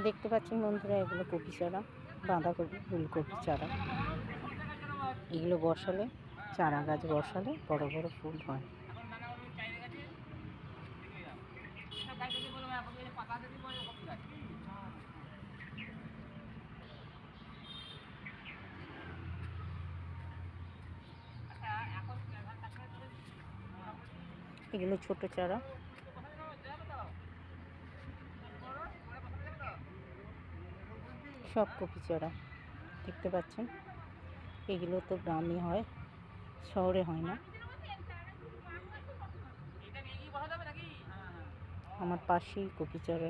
দেখতে পাচ্ছেন বন্ধুরা, এগুলো কপি চারা, বাঁধাকপি, ফুলকপি চারা। এগুলো বসালে, চারা গাছ বসালে বড় বড় ফুল হয়। এগুলো ছোট চারা। সব কপি চারা দেখতে পাচ্ছেন। এগুলো তো গ্রামে হয়, শহরে হয় না। আমার পাশেই কপি চারা